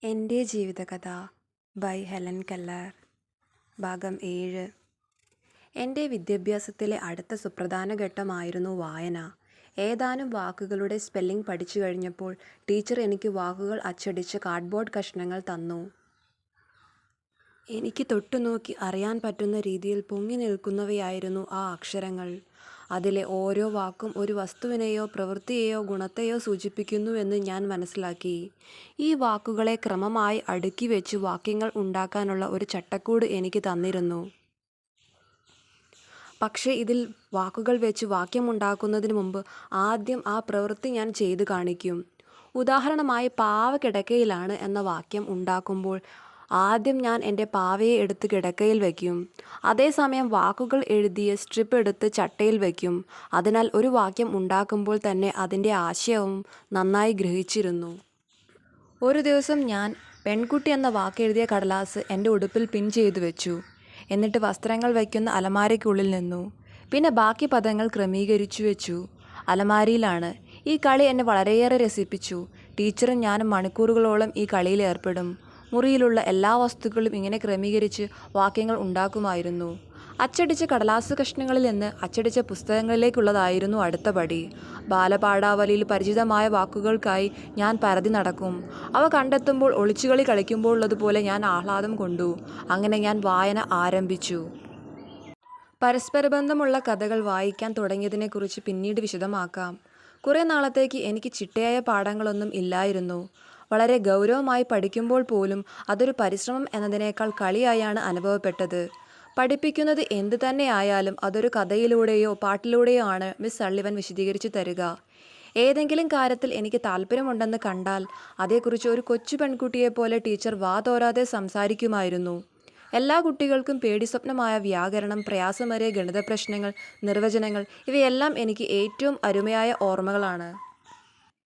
എൻ്റെ ജീവിതകഥ by Helen Keller. ഭാഗം 7. എൻ്റെ വിദ്യാഭ്യാസത്തിലെ അടുത്ത സുപ്രധാന ഘട്ടമായിരുന്നു വായന. ഏതാനും വാക്കുകളുടെ സ്പെല്ലിംഗ് പഠിച്ചു കഴിഞ്ഞപ്പോൾ ടീച്ചർ എനിക്ക് വാക്കുകൾ അച്ചടിച്ച് കാർഡ്ബോർഡ് കഷണങ്ങൾ തന്നു. എനിക്ക് തൊട്ടുനോക്കി അറിയാൻ പറ്റുന്ന രീതിയിൽ പൊങ്ങി നിൽക്കുന്നവയായിരുന്നു ആ അക്ഷരങ്ങൾ. അതിലെ ഓരോ വാക്കും ഒരു വസ്തുവിനെയോ പ്രവൃത്തിയെയോ ഗുണത്തെയോ സൂചിപ്പിക്കുന്നുവെന്ന് ഞാൻ മനസ്സിലാക്കി. ഈ വാക്കുകളെ ക്രമമായി അടുക്കി വെച്ച് വാക്യങ്ങൾ ഉണ്ടാക്കാനുള്ള ഒരു ചട്ടക്കൂട് എനിക്ക് തന്നിരുന്നു. പക്ഷേ ഇതിൽ വാക്കുകൾ വെച്ച് വാക്യമുണ്ടാക്കുന്നതിന് മുമ്പ് ആദ്യം ആ പ്രവൃത്തി ഞാൻ ചെയ്തു കാണിക്കും. ഉദാഹരണമായി പാവ കിടക്കയിലാണ് എന്ന വാക്യം ഉണ്ടാക്കുമ്പോൾ ആദ്യം ഞാൻ എൻ്റെ പാവയെ എടുത്ത് കിടക്കയിൽ വയ്ക്കും. അതേസമയം വാക്കുകൾ എഴുതിയ സ്ട്രിപ്പ് എടുത്ത് ചട്ടയിൽ വയ്ക്കും. അതിനാൽ ഒരു വാക്യം ഉണ്ടാക്കുമ്പോൾ തന്നെ അതിൻ്റെ ആശയവും നന്നായി ഗ്രഹിച്ചിരുന്നു. ഒരു ദിവസം ഞാൻ പെൺകുട്ടി എന്ന വാക്കെഴുതിയ കടലാസ് എൻ്റെ ഉടുപ്പിൽ പിൻ ചെയ്തു വെച്ചു. എന്നിട്ട് വസ്ത്രങ്ങൾ വയ്ക്കുന്ന അലമാരയ്ക്കുള്ളിൽ നിന്നു. പിന്നെ ബാക്കി പദങ്ങൾ ക്രമീകരിച്ചു വെച്ചു. അലമാരിയിലാണ്. ഈ കളി എന്നെ വളരെയേറെ രസിപ്പിച്ചു. ടീച്ചറും ഞാനും മണിക്കൂറുകളോളം ഈ കളിയിൽ ഏർപ്പെടും. മുറിയിലുള്ള എല്ലാ വസ്തുക്കളും ഇങ്ങനെ ക്രമീകരിച്ച് വാക്യങ്ങൾ ഉണ്ടാക്കുമായിരുന്നു. അച്ചടിച്ച കടലാസ് കഷ്ണങ്ങളിൽ നിന്ന് അച്ചടിച്ച പുസ്തകങ്ങളിലേക്കുള്ളതായിരുന്നു അടുത്ത പടി. ബാലപാഠാവലിയിൽ പരിചിതമായ വാക്കുകൾക്കായി ഞാൻ പരതി നടക്കും. അവ കണ്ടെത്തുമ്പോൾ ഒളിച്ചുകളി കളിക്കുമ്പോഴുള്ളതുപോലെ ഞാൻ ആഹ്ലാദം കൊണ്ടു. അങ്ങനെ ഞാൻ വായന ആരംഭിച്ചു. പരസ്പരബന്ധമുള്ള കഥകൾ വായിക്കാൻ തുടങ്ങിയതിനെക്കുറിച്ച് പിന്നീട് വിശദമാക്കാം. കുറേ നാളത്തേക്ക് എനിക്ക് ചിട്ടയായ പാഠങ്ങളൊന്നും ഇല്ലായിരുന്നു. വളരെ ഗൗരവമായി പഠിക്കുമ്പോൾ പോലും അതൊരു പരിശ്രമം എന്നതിനേക്കാൾ കളിയായാണ് അനുഭവപ്പെട്ടത്. പഠിപ്പിക്കുന്നത് എന്തു തന്നെയായാലും അതൊരു കഥയിലൂടെയോ പാട്ടിലൂടെയോ ആണ് മിസ് സള്ളിവൻ വിശദീകരിച്ചു തരിക. ഏതെങ്കിലും കാര്യത്തിൽ എനിക്ക് താല്പര്യമുണ്ടെന്ന് കണ്ടാൽ അതേക്കുറിച്ച് ഒരു കൊച്ചു പെൺകുട്ടിയെപ്പോലെ ടീച്ചർ വാ തോരാതെ സംസാരിക്കുമായിരുന്നു. എല്ലാ കുട്ടികൾക്കും പേടിസ്വപ്നമായ വ്യാകരണം, പ്രയാസമേറിയ ഗണിത പ്രശ്നങ്ങൾ, നിർവചനങ്ങൾ ഇവയെല്ലാം എനിക്ക് ഏറ്റവും അരുമയായ ഓർമ്മകളാണ്.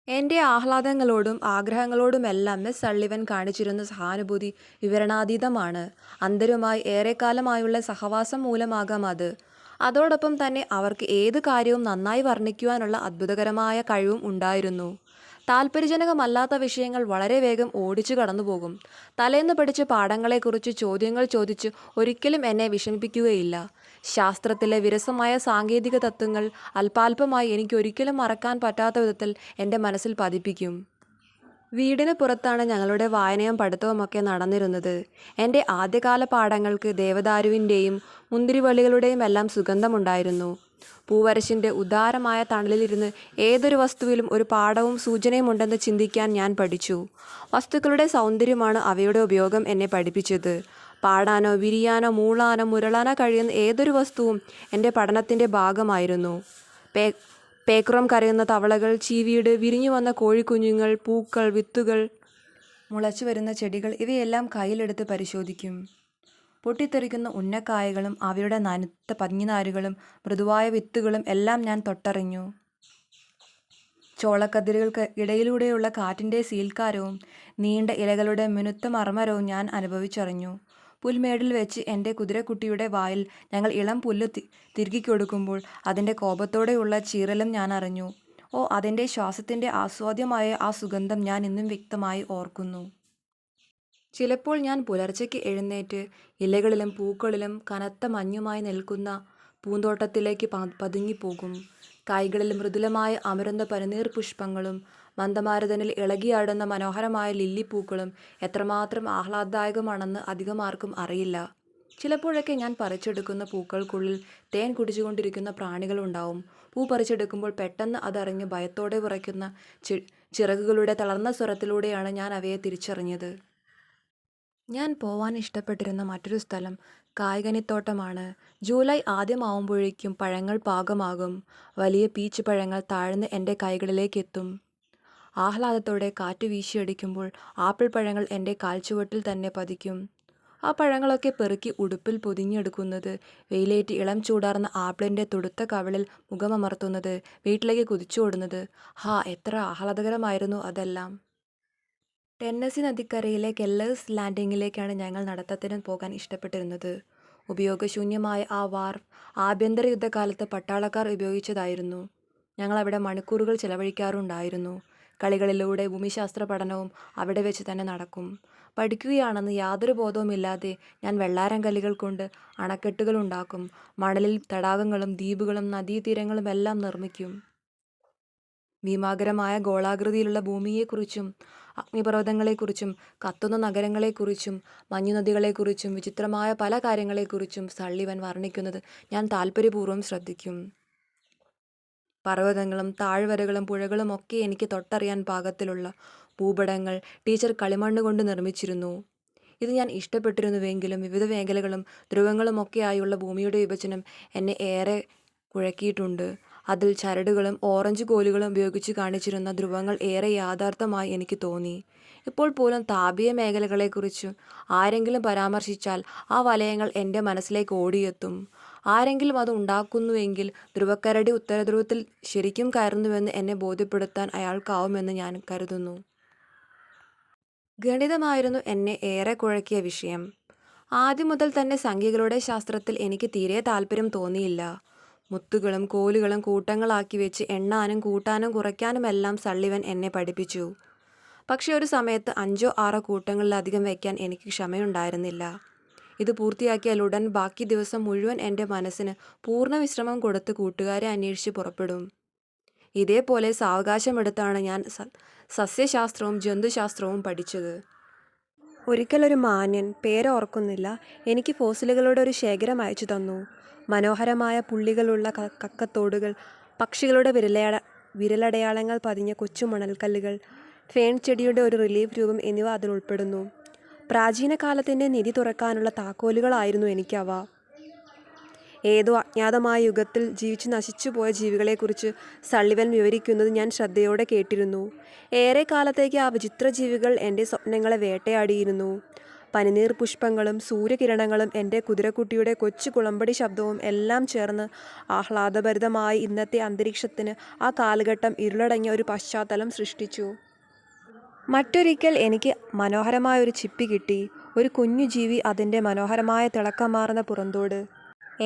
എൻ്റെ ആഹ്ലാദങ്ങളോടും ആഗ്രഹങ്ങളോടുമെല്ലാം മിസ് സള്ളിവൻ കാണിച്ചിരുന്ന സഹാനുഭൂതി വിവരണാതീതമാണ്. അന്ധരുമായി ഏറെക്കാലമായുള്ള സഹവാസം മൂലമാകാം അത്. അതോടൊപ്പം തന്നെ അവർക്ക് ഏത് കാര്യവും നന്നായി വർണ്ണിക്കുവാനുള്ള അത്ഭുതകരമായ കഴിവും ഉണ്ടായിരുന്നു. താല്പര്യജനകമല്ലാത്ത വിഷയങ്ങൾ വളരെ വേഗം ഓടിച്ചു കടന്നുപോകും. തലേന്ന് പഠിച്ച പാഠങ്ങളെക്കുറിച്ച് ചോദ്യങ്ങൾ ചോദിച്ച് ഒരിക്കലും എന്നെ വിഷമിപ്പിക്കുകയില്ല. ശാസ്ത്രത്തിലെ വിരസമായ സാങ്കേതിക തത്വങ്ങൾ അല്പാൽപമായി എനിക്കൊരിക്കലും മറക്കാൻ പറ്റാത്ത വിധത്തിൽ എൻ്റെ മനസ്സിൽ പതിപ്പിക്കും. വീടിന് പുറത്താണ് ഞങ്ങളുടെ വായനയും പഠിത്തവുമൊക്കെ നടന്നിരുന്നത്. എൻ്റെ ആദ്യകാല പാഠങ്ങൾക്ക് ദേവദാരുവിൻ്റെയും മുന്തിരിവള്ളികളുടെയും എല്ലാം സുഗന്ധമുണ്ടായിരുന്നു. പൂവരശിൻ്റെ ഉദാരമായ തണലിലിരുന്ന് ഏതൊരു വസ്തുവിലും ഒരു പാഠവും സൂചനയും ഉണ്ടെന്ന് ചിന്തിക്കാൻ ഞാൻ പഠിച്ചു. വസ്തുക്കളുടെ സൗന്ദര്യമാണ് അവയുടെ ഉപയോഗം എന്നെ പഠിപ്പിച്ചത്. പാടാനോ വിരിയാനോ മൂളാനോ മുരളാനോ കഴിയുന്ന ഏതൊരു വസ്തുവും എൻ്റെ പഠനത്തിൻ്റെ ഭാഗമായിരുന്നു. പേക്രോം കരയുന്ന തവളകൾ, ചീവീട്, വിരിഞ്ഞു വന്ന കോഴിക്കുഞ്ഞുങ്ങൾ, പൂക്കൾ, വിത്തുകൾ, മുളച്ചു വരുന്ന ചെടികൾ ഇവയെല്ലാം കയ്യിലെടുത്ത് പരിശോധിക്കും. പൊട്ടിത്തെറിക്കുന്ന ഉന്നക്കായകളും അവയുടെ നനുത്ത പഞ്ഞിനാരുകളും മൃദുവായ വിത്തുകളും എല്ലാം ഞാൻ തൊട്ടറിഞ്ഞു. ചോളക്കതിരുകൾക്ക് ഇടയിലൂടെയുള്ള കാറ്റിൻ്റെ സീൽക്കാരവും നീണ്ട ഇലകളുടെ മിനുത്ത മർമരവും ഞാൻ അനുഭവിച്ചറിഞ്ഞു. പുൽമേടിൽ വെച്ച് എൻ്റെ കുതിരക്കുട്ടിയുടെ വായിൽ ഞങ്ങൾ ഇളം പുല്ല് തിരുകിക്കൊടുക്കുമ്പോൾ അതിൻ്റെ കോപത്തോടെയുള്ള ചീറലും ഞാൻ അറിഞ്ഞു. ഓ, അതിൻ്റെ ശ്വാസത്തിൻ്റെ ആസ്വാദ്യമായ ആ സുഗന്ധം ഞാൻ ഇന്നും വ്യക്തമായി ഓർക്കുന്നു. ചിലപ്പോൾ ഞാൻ പുലർച്ചയ്ക്ക് എഴുന്നേറ്റ് ഇലകളിലും പൂക്കളിലും കനത്ത മഞ്ഞുമായി നിൽക്കുന്ന പൂന്തോട്ടത്തിലേക്ക് പതുങ്ങിപ്പോകും. കൈകളിൽ മൃദുലമായ അമരുന്ന പനിനീർ പുഷ്പങ്ങളും മന്ദമാരുതനിൽ ഇളകിയാടുന്ന മനോഹരമായ ലില്ലിപ്പൂക്കളും എത്രമാത്രം ആഹ്ലാദദായകമാണെന്ന് അധികം ആർക്കും അറിയില്ല. ചിലപ്പോഴൊക്കെ ഞാൻ പറിച്ചെടുക്കുന്ന പൂക്കൾക്കുള്ളിൽ തേൻ കുടിച്ചുകൊണ്ടിരിക്കുന്ന പ്രാണികളുണ്ടാവും. പൂ പറിച്ചെടുക്കുമ്പോൾ പെട്ടെന്ന് അതറിഞ്ഞ് ഭയത്തോടെ വിറയ്ക്കുന്ന ചിറകുകളുടെ തളർന്ന സ്വരത്തിലൂടെയാണ് ഞാൻ അവയെ തിരിച്ചറിഞ്ഞത്. ഞാൻ പോവാൻ ഇഷ്ടപ്പെട്ടിരുന്ന മറ്റൊരു സ്ഥലം കായ്കനിത്തോട്ടമാണ്. ജൂലൈ ആദ്യമാവുമ്പോഴേക്കും പഴങ്ങൾ പാകമാകും. വലിയ പീച്ച് പഴങ്ങൾ താഴ്ന്ന് എൻ്റെ കൈകളിലേക്കെത്തും. ആഹ്ലാദത്തോടെ കാറ്റ് വീശിയടിക്കുമ്പോൾ ആപ്പിൾ പഴങ്ങൾ എൻ്റെ കാൽച്ചുവട്ടിൽ തന്നെ പതിക്കും. ആ പഴങ്ങളൊക്കെ പെറുക്കി ഉടുപ്പിൽ പൊതിഞ്ഞെടുക്കുന്നത്, വെയിലേറ്റ് ഇളം ചൂടാർന്ന ആപ്പിളിൻ്റെ തുടുത്ത കവിളിൽ മുഖമമർത്തുന്നത്, വീട്ടിലേക്ക് കുതിച്ചോടുന്നത്, എത്ര ആഹ്ലാദകരമായിരുന്നു അതെല്ലാം. ടെന്നസി നദിക്കരയിലെ കെല്ലേഴ്സ് ലാൻഡിങ്ങിലേക്കാണ് ഞങ്ങൾ നടത്തത്തിന് പോകാൻ ഇഷ്ടപ്പെട്ടിരുന്നത്. ഉപയോഗശൂന്യമായ ആ വാർഫ് ആഭ്യന്തര യുദ്ധകാലത്ത് പട്ടാളക്കാർ ഉപയോഗിച്ചതായിരുന്നു. ഞങ്ങളവിടെ മണിക്കൂറുകൾ ചെലവഴിക്കാറുണ്ടായിരുന്നു. കളികളിലൂടെ ഭൂമിശാസ്ത്ര പഠനവും അവിടെ വെച്ച് തന്നെ നടക്കും. പഠിക്കുകയാണെന്ന് യാതൊരു ബോധവുമില്ലാതെ ഞാൻ വെള്ളാരം കല്ലുകൾ കൊണ്ട് അണക്കെട്ടുകൾ ഉണ്ടാക്കും. മണലിൽ തടാകങ്ങളും ദ്വീപുകളും നദീതീരങ്ങളും എല്ലാം നിർമ്മിക്കും. ഭീമാകരമായ ഗോളാകൃതിയിലുള്ള ഭൂമിയെക്കുറിച്ചും അഗ്നിപർവ്വതങ്ങളെക്കുറിച്ചും കത്തുന്ന നഗരങ്ങളെക്കുറിച്ചും മഞ്ഞുനദികളെക്കുറിച്ചും വിചിത്രമായ പല കാര്യങ്ങളെക്കുറിച്ചും സള്ളിവൻ വർണ്ണിക്കുന്നത് ഞാൻ താൽപ്പര്യപൂർവ്വം ശ്രദ്ധിക്കും. പർവ്വതങ്ങളും താഴ്വരകളും പുഴകളും ഒക്കെ എനിക്ക് തൊട്ടറിയാൻ പാകത്തിലുള്ള ഭൂപടങ്ങൾ ടീച്ചർ കളിമണ്ണ് കൊണ്ട് നിർമ്മിച്ചിരുന്നു. ഇത് ഞാൻ ഇഷ്ടപ്പെട്ടിരുന്നുവെങ്കിലും വിവിധ മേഖലകളും ധ്രുവങ്ങളുമൊക്കെയായുള്ള ഭൂമിയുടെ വിഭജനം എന്നെ ഏറെ കുഴക്കിയിട്ടുണ്ട്. അതിൽ ചരടുകളും ഓറഞ്ച് കോലുകളും ഉപയോഗിച്ച് കാണിച്ചിരുന്ന ധ്രുവങ്ങൾ ഏറെ യാഥാർത്ഥ്യമായി എനിക്ക് തോന്നി. ഇപ്പോൾ പോലും താപീയ മേഖലകളെക്കുറിച്ച് ആരെങ്കിലും പരാമർശിച്ചാൽ ആ വലയങ്ങൾ എൻ്റെ മനസ്സിലേക്ക് ഓടിയെത്തും. ആരെങ്കിലും അത് ഉണ്ടാക്കുന്നുവെങ്കിൽ ധ്രുവക്കരടി ഉത്തരധ്രുവത്തിൽ ശരിക്കും കയറുന്നുവെന്ന് എന്നെ ബോധ്യപ്പെടുത്താൻ അയാൾക്കാവുമെന്ന് ഞാൻ കരുതുന്നു. ഗണിതമായിരുന്നു എന്നെ ഏറെ കുഴക്കിയ വിഷയം. ആദ്യം മുതൽ തന്നെ സംഖ്യകളുടെ ശാസ്ത്രത്തിൽ എനിക്ക് തീരെ താല്പര്യം തോന്നിയില്ല. മുത്തുകളും കോലുകളും കൂട്ടങ്ങളാക്കി വെച്ച് എണ്ണാനും കൂട്ടാനും കുറയ്ക്കാനുമെല്ലാം സള്ളിവൻ എന്നെ പഠിപ്പിച്ചു. പക്ഷെ ഒരു സമയത്ത് 5-6 കൂട്ടങ്ങളിലധികം വയ്ക്കാൻ എനിക്ക് ക്ഷമയുണ്ടായിരുന്നില്ല. ഇത് പൂർത്തിയാക്കിയാൽ ഉടൻ ബാക്കി ദിവസം മുഴുവൻ എൻ്റെ മനസ്സിന് പൂർണ്ണ വിശ്രമം കൊടുത്ത് കൂട്ടുകാരെ അന്വേഷിച്ച് പുറപ്പെടും. ഇതേപോലെ സാവകാശമെടുത്താണ് ഞാൻ സസ്യശാസ്ത്രവും ജന്തുശാസ്ത്രവും പഠിച്ചത്. ഒരിക്കലൊരു മാന്യൻ, പേരോർക്കുന്നില്ല, എനിക്ക് ഫോസിലുകളുടെ ഒരു ശേഖരം അയച്ചു തന്നു. മനോഹരമായ പുള്ളികളുള്ള കക്കത്തോടുകൾ, പക്ഷികളുടെ വിരലടയാളങ്ങൾ പതിഞ്ഞ കൊച്ചു മണൽക്കല്ലുകൾ, ഫേൺ ചെടിയുടെ ഒരു റിലീഫ് രൂപം എന്നിവ അതിൽ ഉൾപ്പെടുന്നു. പ്രാചീന കാലത്തിൻ്റെ നിധി തുറക്കാനുള്ള താക്കോലുകളായിരുന്നു എനിക്കവ. ഏതോ അജ്ഞാതമായ യുഗത്തിൽ ജീവിച്ച് നശിച്ചുപോയ ജീവികളെക്കുറിച്ച് സള്ളിവൻ വിവരിക്കുന്നത് ഞാൻ ശ്രദ്ധയോടെ കേട്ടിരുന്നു. ഏറെ കാലത്തേക്ക് ആ വിചിത്ര ജീവികൾ എൻ്റെ സ്വപ്നങ്ങളെ വേട്ടയാടിയിരുന്നു. പനിനീർ പുഷ്പങ്ങളും സൂര്യകിരണങ്ങളും എൻ്റെ കുതിരക്കുട്ടിയുടെ കൊച്ചു കുളമ്പടി ശബ്ദവും എല്ലാം ചേർന്ന് ആഹ്ലാദഭരിതമായ ഇന്നത്തെ അന്തരീക്ഷത്തിന് ആ കാലഘട്ടം ഇരുളടങ്ങിയ ഒരു പശ്ചാത്തലം സൃഷ്ടിച്ചു. മറ്റൊരിക്കൽ എനിക്ക് മനോഹരമായൊരു ചിപ്പി കിട്ടി. ഒരു കുഞ്ഞു ജീവി അതിൻ്റെ മനോഹരമായ തിളക്കമാർന്ന പുറന്തോട്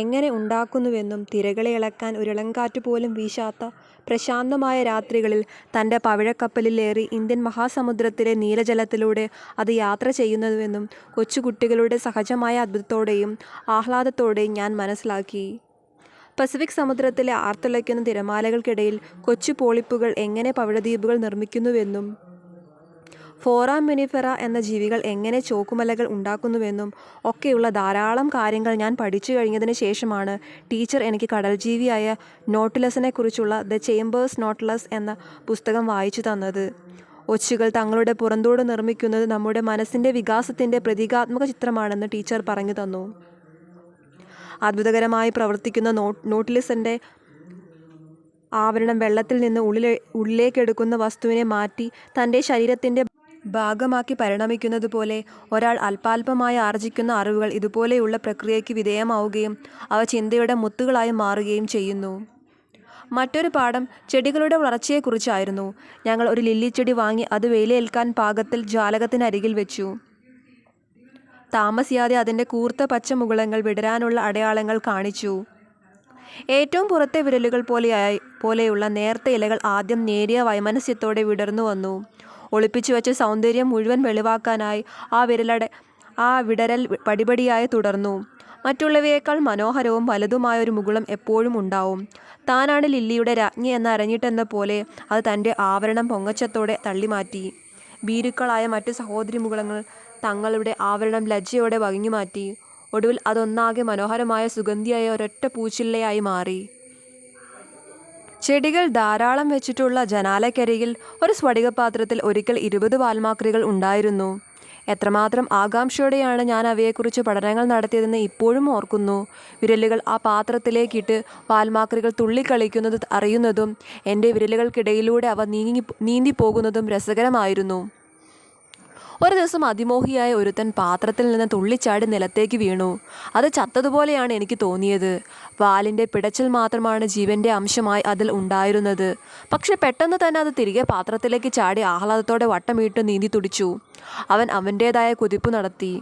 എങ്ങനെ ഉണ്ടാക്കുന്നുവെന്നും തിരകളെ ഇളക്കാൻ ഒരിളങ്കാറ്റ് പോലും വീശാത്ത പ്രശാന്തമായ രാത്രികളിൽ തൻ്റെ പവിഴക്കപ്പലിലേറി ഇന്ത്യൻ മഹാസമുദ്രത്തിലെ നീലജലത്തിലൂടെ അത് യാത്ര ചെയ്യുന്നുവെന്നും കൊച്ചുകുട്ടികളുടെ സഹജമായ അത്ഭുതത്തോടെയും ആഹ്ലാദത്തോടെയും ഞാൻ മനസ്സിലാക്കി. പസഫിക് സമുദ്രത്തിലെ ആർത്തുലയ്ക്കുന്ന തിരമാലകൾക്കിടയിൽ കൊച്ചു പോളിപ്പുകൾ എങ്ങനെ പവിഴദ്വീപുകൾ നിർമ്മിക്കുന്നുവെന്നും ഫോറാമിനിഫെറ എന്ന ജീവികൾ എങ്ങനെ ചോക്കുമലകൾ ഉണ്ടാക്കുന്നുവെന്നും ഒക്കെയുള്ള ധാരാളം കാര്യങ്ങൾ ഞാൻ പഠിച്ചു കഴിഞ്ഞതിന് ശേഷമാണ് ടീച്ചർ എനിക്ക് കടൽജീവിയായ നോട്ടുലസിനെക്കുറിച്ചുള്ള ദ ചേമ്പേഴ്സ് നോട്ടുലസ് എന്ന പുസ്തകം വായിച്ചു തന്നത്. ഒച്ചുകൾ തങ്ങളുടെ പുറന്തോട് നിർമ്മിക്കുന്നത് നമ്മുടെ മനസ്സിൻ്റെ വികാസത്തിൻ്റെ പ്രതീകാത്മക ചിത്രമാണെന്ന് ടീച്ചർ പറഞ്ഞു തന്നു. അത്ഭുതകരമായി പ്രവർത്തിക്കുന്ന നോട്ടുലസിൻ്റെ ആവരണം വെള്ളത്തിൽ നിന്ന് ഉള്ളിലേക്കെടുക്കുന്ന വസ്തുവിനെ മാറ്റി തൻ്റെ ശരീരത്തിൻ്റെ ഭാഗമാക്കി പരിണമിക്കുന്നത് പോലെ ഒരാൾ അല്പാൽപമായി ആർജിക്കുന്ന അറിവുകൾ ഇതുപോലെയുള്ള പ്രക്രിയയ്ക്ക് വിധേയമാവുകയും അവ ചിന്തയുടെ മുത്തുകളായി മാറുകയും ചെയ്യുന്നു. മറ്റൊരു പാഠം ചെടികളുടെ വളർച്ചയെക്കുറിച്ചായിരുന്നു. ഞങ്ങൾ ഒരു ലില്ലിച്ചെടി വാങ്ങി അത് വെയിലേൽക്കാൻ പാകത്തിൽ ജാലകത്തിനരികിൽ വെച്ചു. താമസിയാതെ അതിൻ്റെ കൂർത്ത പച്ച മുകുളങ്ങൾ വിടരാനുള്ള അടയാളങ്ങൾ കാണിച്ചു. ഏറ്റവും പുറത്തെ വിരലുകൾ പോലെയുള്ള നേർത്ത ഇലകൾ ആദ്യം നേരിയ വൈമനസ്യത്തോടെ വിടർന്നു വന്നു. ഒളിപ്പിച്ചു വെച്ച സൗന്ദര്യം മുഴുവൻ വെളിവാക്കാനായി ആ വിടരൽ പടിപടിയായി തുടർന്നു. മറ്റുള്ളവയേക്കാൾ മനോഹരവും വലുതുമായ ഒരു മുകുളം എപ്പോഴും ഉണ്ടാവും. താനാണ് ലില്ലിയുടെ രാജ്ഞി എന്നറിഞ്ഞിട്ടെന്ന പോലെ അത് തൻ്റെ ആവരണം പൊങ്ങച്ചത്തോടെ തള്ളിമാറ്റി. ഭീരുക്കളായ മറ്റു സഹോദരി മുകുളങ്ങൾ തങ്ങളുടെ ആവരണം ലജ്ജയോടെ വകഞ്ഞുമാറ്റി. ഒടുവിൽ അതൊന്നാകെ മനോഹരമായ സുഗന്ധിയായ ഒരൊറ്റ പൂച്ചില്ലയായി മാറി. ചെടികൾ ധാരാളം വെച്ചിട്ടുള്ള ജനാലയ്ക്കരികിൽ ഒരു സ്ഫടികപാത്രത്തിൽ ഒരിക്കൽ 20 വാൽമാക്രികൾ ഉണ്ടായിരുന്നു. എത്രമാത്രം ആകാംക്ഷയോടെയാണ് ഞാൻ അവയെക്കുറിച്ച് പഠനങ്ങൾ നടത്തിയതെന്ന് ഇപ്പോഴും ഓർക്കുന്നു. വിരലുകൾ ആ പാത്രത്തിലേക്കിട്ട് വാൽമാക്രികൾ തുള്ളിക്കളിക്കുന്നത് അറിയുന്നതും എൻ്റെ വിരലുകൾക്കിടയിലൂടെ അവ നീന്തിപ്പോകുന്നതും രസകരമായിരുന്നു. ഒരു ദിവസം അതിമോഹിയായ ഒരുത്തൻ പാത്രത്തിൽ നിന്ന് തുള്ളിച്ചാടി നിലത്തേക്ക് വീണു. അത് ചത്തതുപോലെയാണ് എനിക്ക് തോന്നിയത്. വാലിൻ്റെ പിടച്ചിൽ മാത്രമാണ് ജീവൻ്റെ അംശമായി അതിൽ ഉണ്ടായിരുന്നത്. പക്ഷെ പെട്ടെന്ന് തന്നെ അത് തിരികെ പാത്രത്തിലേക്ക് ചാടി ആഹ്ലാദത്തോടെ വട്ടമിട്ട് നീന്തി തുടിച്ചു. അവൻ അവൻ്റേതായ കുതിപ്പ് നടത്തി.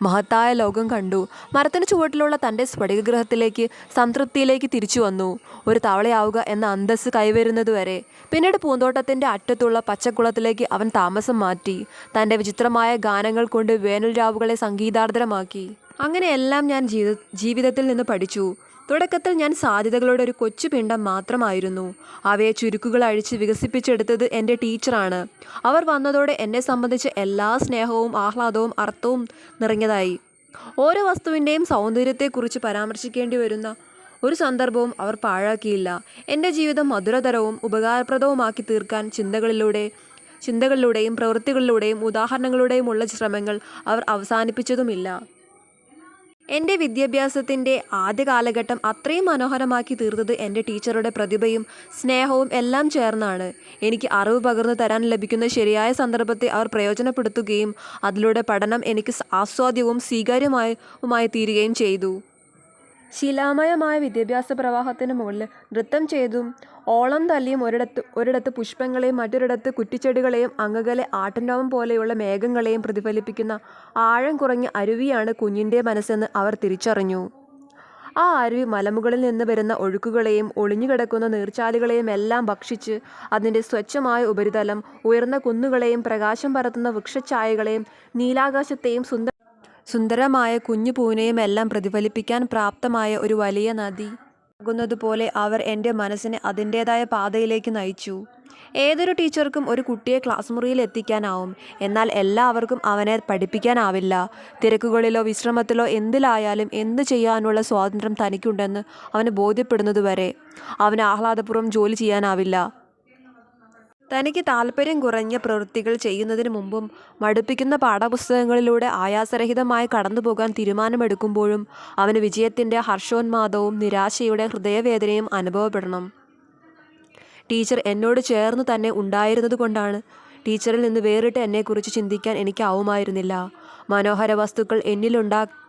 മഹത്തായ ലോകം കണ്ടു. മരത്തിന് ചുവട്ടിലുള്ള തൻ്റെ സ്ഫടികഗൃഹത്തിലേക്ക് സംതൃപ്തിയിലേക്ക് തിരിച്ചു വന്നു. ഒരു തവളയാവുക എന്ന അന്തസ്സ് കൈവരുന്നതുവരെ. പിന്നീട് പൂന്തോട്ടത്തിൻ്റെ അറ്റത്തുള്ള പച്ചക്കുളത്തിലേക്ക് അവൻ താമസം മാറ്റി. തൻ്റെ വിചിത്രമായ ഗാനങ്ങൾ കൊണ്ട് വേനൽ രാവുകളെ സംഗീതാർദ്രമാക്കി. അങ്ങനെയെല്ലാം ഞാൻ ജീവിതത്തിൽ നിന്ന് പഠിച്ചു. തുടക്കത്തിൽ ഞാൻ സാധ്യതകളുടെ ഒരു കൊച്ചു പിണ്ഡം മാത്രമായിരുന്നു. അവയെ ചുരുക്കുകൾ അഴിച്ച് വികസിപ്പിച്ചെടുത്തത് എൻ്റെ ടീച്ചറാണ്. അവർ വന്നതോടെ എന്നെ സംബന്ധിച്ച് എല്ലാ സ്നേഹവും ആഹ്ലാദവും അർത്ഥവും നിറഞ്ഞതായി. ഓരോ വസ്തുവിൻ്റെയും സൗന്ദര്യത്തെക്കുറിച്ച് പരാമർശിക്കേണ്ടി വരുന്ന ഒരു സന്ദർഭവും അവർ പാഴാക്കിയില്ല. എൻ്റെ ജീവിതം മധുരതരവും ഉപകാരപ്രദവുമാക്കി തീർക്കാൻ ചിന്തകളിലൂടെയും പ്രവൃത്തികളിലൂടെയും ഉദാഹരണങ്ങളുടെയുമുള്ള ശ്രമങ്ങൾ അവർ അവസാനിപ്പിച്ചതുമില്ല. എൻ്റെ വിദ്യാഭ്യാസത്തിൻ്റെ ആദ്യ കാലഘട്ടം അത്രയും മനോഹരമാക്കി തീർത്തത് എൻ്റെ ടീച്ചറുടെ പ്രതിഭയും സ്നേഹവും എല്ലാം ചേർന്നാണ്. എനിക്ക് അറിവ് പകർന്നു തരാൻ ലഭിക്കുന്ന ശരിയായ സന്ദർഭത്തെ അവർ പ്രയോജനപ്പെടുത്തുകയും അതിലൂടെ പഠനം എനിക്ക് ആസ്വാദ്യവും സ്വീകാര്യവുമായി തീരുകയും ചെയ്തു. ശിലാമയമായ വിദ്യാഭ്യാസ പ്രവാഹത്തിന് മുകളിൽ നൃത്തം ചെയ്തും ഓളം തല്ലിയും ഒരിടത്ത് പുഷ്പങ്ങളെയും മറ്റൊരിടത്ത് കുറ്റിച്ചെടികളെയും അങ്ങകലെ ആട്ടിൻരോമം പോലെയുള്ള മേഘങ്ങളെയും പ്രതിഫലിപ്പിക്കുന്ന ആഴം കുറഞ്ഞ അരുവിയാണ് കുഞ്ഞിൻ്റെ മനസ്സെന്ന് അവർ തിരിച്ചറിഞ്ഞു. ആ അരുവി മലമുകളിൽ നിന്ന് വരുന്ന ഒഴുക്കുകളെയും ഒളിഞ്ഞുകിടക്കുന്ന നീർച്ചാലുകളെയും എല്ലാം ഭക്ഷിച്ച് അതിൻ്റെ സ്വച്ഛമായ ഉപരിതലം, ഉയർന്ന കുന്നുകളെയും പ്രകാശം പരത്തുന്ന വൃക്ഷഛായകളെയും നീലാകാശത്തെയും സുന്ദരമായ കുഞ്ഞു പൂവിനെയും എല്ലാം പ്രതിഫലിപ്പിക്കാൻ പ്രാപ്തമായ ഒരു വലിയ നദി ആകുന്നതുപോലെ അവർ എൻ്റെ മനസ്സിനെ അതിൻ്റേതായ പാതയിലേക്ക് നയിച്ചു. ഏതൊരു ടീച്ചർക്കും ഒരു കുട്ടിയെ ക്ലാസ് മുറിയിൽ എത്തിക്കാനാവും. എന്നാൽ എല്ലാവർക്കും അവനെ പഠിപ്പിക്കാനാവില്ല. തിരക്കുകളിലോ വിശ്രമത്തിലോ എന്തിലായാലും എന്ത് ചെയ്യാനുള്ള സ്വാതന്ത്ര്യം തനിക്കുണ്ടെന്ന് അവന് ബോധ്യപ്പെടുന്നതുവരെ അവന് ആഹ്ലാദപൂർവ്വം ജോലി ചെയ്യാനാവില്ല. തനിക്ക് താല്പര്യം കുറഞ്ഞ പ്രവൃത്തികൾ ചെയ്യുന്നതിന് മുമ്പും മടുപ്പിക്കുന്ന പാഠപുസ്തകങ്ങളിലൂടെ ആയാസരഹിതമായി കടന്നുപോകാൻ തീരുമാനമെടുക്കുമ്പോഴും അവന് വിജയത്തിൻ്റെ ഹർഷോന്മാദവും നിരാശയുടെ ഹൃദയവേദനയും അനുഭവപ്പെടണം. ടീച്ചർ എന്നോട് ചേർന്ന് തന്നെ ഉണ്ടായിരുന്നതുകൊണ്ടാണ് ടീച്ചറിൽ നിന്ന് വേറിട്ട് എന്നെക്കുറിച്ച് ചിന്തിക്കാൻ എനിക്കാവുമായിരുന്നില്ല. മനോഹര വസ്തുക്കൾ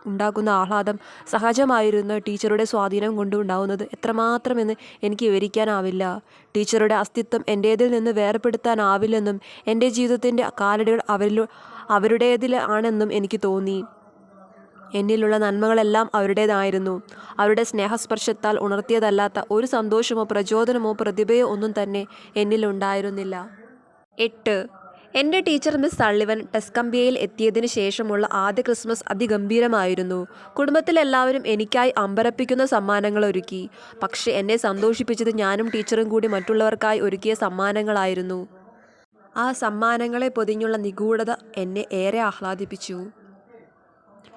ഉണ്ടാക്കുന്ന ആഹ്ലാദം സഹജമായിരുന്ന ടീച്ചറുടെ സ്വാധീനം കൊണ്ട് ഉണ്ടാവുന്നത് എത്രമാത്രമെന്ന് എനിക്ക് വിവരിക്കാനാവില്ല. ടീച്ചറുടെ അസ്തിത്വം എൻ്റേതിൽ നിന്ന് വേർപെടുത്താനാവില്ലെന്നും എൻ്റെ ജീവിതത്തിൻ്റെ കാലടികൾ അവരുടേതിലാണെന്നും എനിക്ക് തോന്നി. എന്നിലുള്ള നന്മകളെല്ലാം അവരുടേതായിരുന്നു. അവരുടെ സ്നേഹസ്പർശത്താൽ ഉണർത്തിയതല്ലാത്ത ഒരു സന്തോഷമോ പ്രചോദനമോ പ്രതിഭയോ ഒന്നും തന്നെ എന്നിലുണ്ടായിരുന്നില്ല. 8. എൻ്റെ ടീച്ചർ മിസ് സള്ളിവൻ ടെസ്കംബിയയിൽ എത്തിയതിന് ശേഷമുള്ള ആദ്യ ക്രിസ്മസ് അതിഗംഭീരമായിരുന്നു. കുടുംബത്തിലെല്ലാവരും എനിക്കായി അമ്പരപ്പിക്കുന്ന സമ്മാനങ്ങൾ ഒരുക്കി. പക്ഷേ എന്നെ സന്തോഷിപ്പിച്ചത് ഞാനും ടീച്ചറും കൂടി മറ്റുള്ളവർക്കായി ഒരുക്കിയ സമ്മാനങ്ങളായിരുന്നു. ആ സമ്മാനങ്ങളെ പൊതിഞ്ഞുള്ള നിഗൂഢത എന്നെ ഏറെ ആഹ്ലാദിപ്പിച്ചു.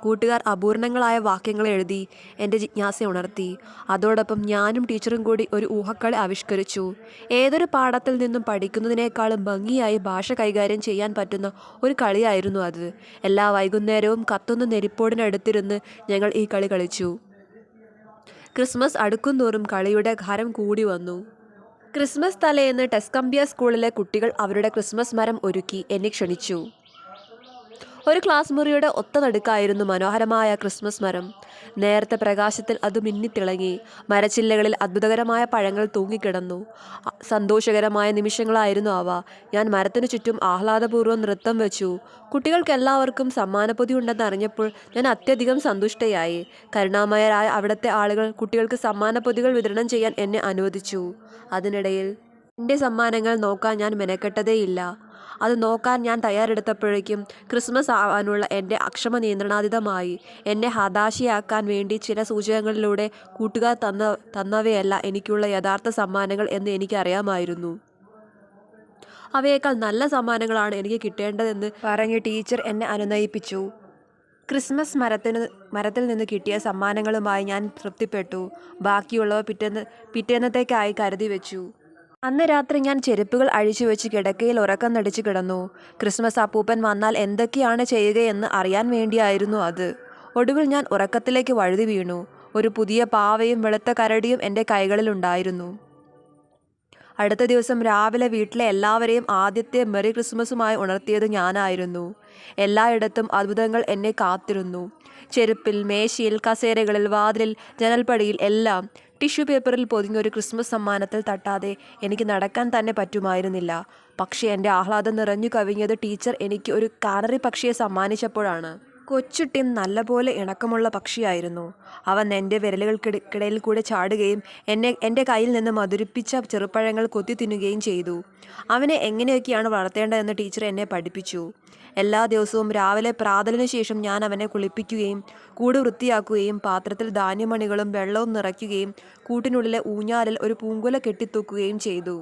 കൂട്ടുകാർ അപൂർണങ്ങളായ വാക്യങ്ങൾ എഴുതി എൻ്റെ ജിജ്ഞാസ ഉണർത്തി. അതോടൊപ്പം ഞാനും ടീച്ചറും കൂടി ഒരു ഊഹക്കളി ആവിഷ്കരിച്ചു. ഏതൊരു പാഠത്തിൽ നിന്നും പഠിക്കുന്നതിനേക്കാളും ഭംഗിയായി ഭാഷ കൈകാര്യം ചെയ്യാൻ പറ്റുന്ന ഒരു കളിയായിരുന്നു അത്. എല്ലാ വൈകുന്നേരവും കത്തുന്ന നെരിപ്പോടിനടുത്തിരുന്ന് ഞങ്ങൾ ഈ കളി കളിച്ചു. ക്രിസ്മസ് അടുക്കുന്തോറും കളിയുടെ ഹരം കൂടി വന്നു. ക്രിസ്മസ് തലേന്ന് ടെസ്കംബിയ സ്കൂളിലെ കുട്ടികൾ അവരുടെ ക്രിസ്മസ് മരം ഒരുക്കി എന്നെ ക്ഷണിച്ചു. ഒരു ക്ലാസ് മുറിയുടെ ഒത്ത നടുക്കായിരുന്നു മനോഹരമായ ക്രിസ്മസ് മരം. നേരത്തെ പ്രകാശത്തിൽ അത് മിന്നിത്തിളങ്ങി. മരച്ചില്ലകളിൽ അത്ഭുതകരമായ പഴങ്ങൾ തൂങ്ങിക്കിടന്നു. സന്തോഷകരമായ നിമിഷങ്ങളായിരുന്നു അവ. ഞാൻ മരത്തിനു ചുറ്റും ആഹ്ലാദപൂർവ്വം നൃത്തം വെച്ചു. കുട്ടികൾക്കെല്ലാവർക്കും സമ്മാനപ്പൊതി ഉണ്ടെന്ന് അറിഞ്ഞപ്പോൾ ഞാൻ അത്യധികം സന്തുഷ്ടയായി. കരുണാമയരായ അവിടുത്തെ ആളുകൾ കുട്ടികൾക്ക് സമ്മാനപ്പൊതികൾ വിതരണം ചെയ്യാൻ എന്നെ അനുവദിച്ചു. അതിനിടയിൽ എൻ്റെ സമ്മാനങ്ങൾ നോക്കാൻ ഞാൻ മെനക്കെട്ടതേയില്ല. അത് നോക്കാൻ ഞാൻ തയ്യാറെടുത്തപ്പോഴേക്കും ക്രിസ്മസ് ആവാനുള്ള എൻ്റെ അക്ഷമ നിയന്ത്രണാതീതമായി. എന്നെ ഹതാശയാക്കാൻ വേണ്ടി ചില സൂചകങ്ങളിലൂടെ കൂട്ടുകാർ തന്നവയല്ല എനിക്കുള്ള യഥാർത്ഥ സമ്മാനങ്ങൾ എന്ന് എനിക്കറിയാമായിരുന്നു. അവയേക്കാൾ നല്ല സമ്മാനങ്ങളാണ് എനിക്ക് കിട്ടേണ്ടതെന്ന് പറഞ്ഞ് ടീച്ചർ എന്നെ അനുനയിപ്പിച്ചു. ക്രിസ്മസ് മരത്തിൽ നിന്ന് കിട്ടിയ സമ്മാനങ്ങളുമായി ഞാൻ തൃപ്തിപ്പെട്ടു. ബാക്കിയുള്ളവ പിറ്റേന്നത്തേക്കായി കരുതി വെച്ചു. അന്ന് രാത്രി ഞാൻ ചെരുപ്പുകൾ അഴിച്ചു വെച്ച് കിടക്കയിൽ ഉറക്കം നടിച്ചു കിടന്നു. ക്രിസ്മസ് അപ്പൂപ്പൻ വന്നാൽ എന്തൊക്കെയാണ് ചെയ്യുകയെന്ന് അറിയാൻ വേണ്ടിയായിരുന്നു അത്. ഒടുവിൽ ഞാൻ ഉറക്കത്തിലേക്ക് വഴുതി വീണു. ഒരു പുതിയ പാവയും വെളുത്ത കരടിയും എൻ്റെ കൈകളിലുണ്ടായിരുന്നു. അടുത്ത ദിവസം രാവിലെ വീട്ടിലെ എല്ലാവരെയും ആദ്യത്തെ മെറി ക്രിസ്മസുമായി ഉണർത്തിയത് ഞാനായിരുന്നു. എല്ലായിടത്തും അത്ഭുതങ്ങൾ എന്നെ കാത്തിരുന്നു. ചെരുപ്പിൽ, മേശയിൽ, കസേരകളിൽ, വാതിലിൽ, ജനൽപ്പടിയിൽ എല്ലാം. ടിഷ്യൂ പേപ്പറിൽ പൊതിഞ്ഞൊരു ക്രിസ്മസ് സമ്മാനത്തിൽ തട്ടാതെ എനിക്ക് നടക്കാൻ തന്നെ പറ്റുമായിരുന്നില്ല. പക്ഷേ എൻ്റെ ആഹ്ലാദം നിറഞ്ഞു കവിഞ്ഞത് ടീച്ചർ എനിക്ക് ഒരു കാനറി പക്ഷിയെ സമ്മാനിച്ചപ്പോഴാണ്. കൊച്ചു ടിം നല്ലപോലെ ഇണക്കമുള്ള പക്ഷിയായിരുന്നു. അവൻ എൻ്റെ വിരലുകൾക്കിടയിൽ കൂടെ ചാടുകയും എൻ്റെ കയ്യിൽ നിന്ന് മധുരിപ്പിച്ച ചെറുപഴങ്ങൾ കൊത്തി തിന്നുകയും ചെയ്തു. അവനെ എങ്ങനെയൊക്കെയാണ് വളർത്തേണ്ടതെന്ന് ടീച്ചർ എന്നെ പഠിപ്പിച്ചു. എല്ലാ ദിവസവും രാവിലെ പ്രാതലിനു ശേഷം ഞാൻ അവനെ കുളിപ്പിക്കുകയും കൂട് വൃത്തിയാക്കുകയും പാത്രത്തിൽ ധാന്യമണികളും വെള്ളവും നിറയ്ക്കുകയും കൂട്ടിനുള്ളിലെ ഊഞ്ഞാലിൽ ഒരു പൂങ്കുല കെട്ടിത്തൂക്കുകയും ചെയ്തു.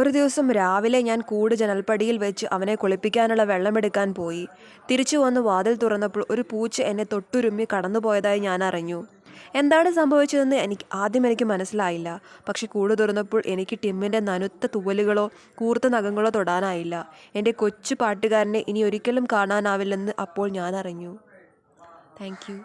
ഒരു ദിവസം രാവിലെ ഞാൻ കൂട് ജനൽപ്പടിയിൽ വെച്ച് അവനെ കുളിപ്പിക്കാനുള്ള വെള്ളമെടുക്കാൻ പോയി. തിരിച്ചു വന്ന് വാതിൽ തുറന്നപ്പോൾ ഒരു പൂച്ച എന്നെ തൊട്ടുരുമ്മി കടന്നുപോയതായി ഞാൻ അറിഞ്ഞു. എന്താണ് സംഭവിച്ചതെന്ന് ആദ്യം എനിക്ക് മനസ്സിലായില്ല. പക്ഷെ കൂട് തുറന്നപ്പോൾ എനിക്ക് ടിമ്മിൻ്റെ നനുത്ത തൂവലുകളോ കൂർത്ത നഖങ്ങളോ തൊടാനായില്ല. എൻ്റെ കൊച്ചു പാട്ടുകാരനെ ഇനി ഒരിക്കലും കാണാനാവില്ലെന്ന് അപ്പോൾ ഞാൻ അറിഞ്ഞു. Thank you.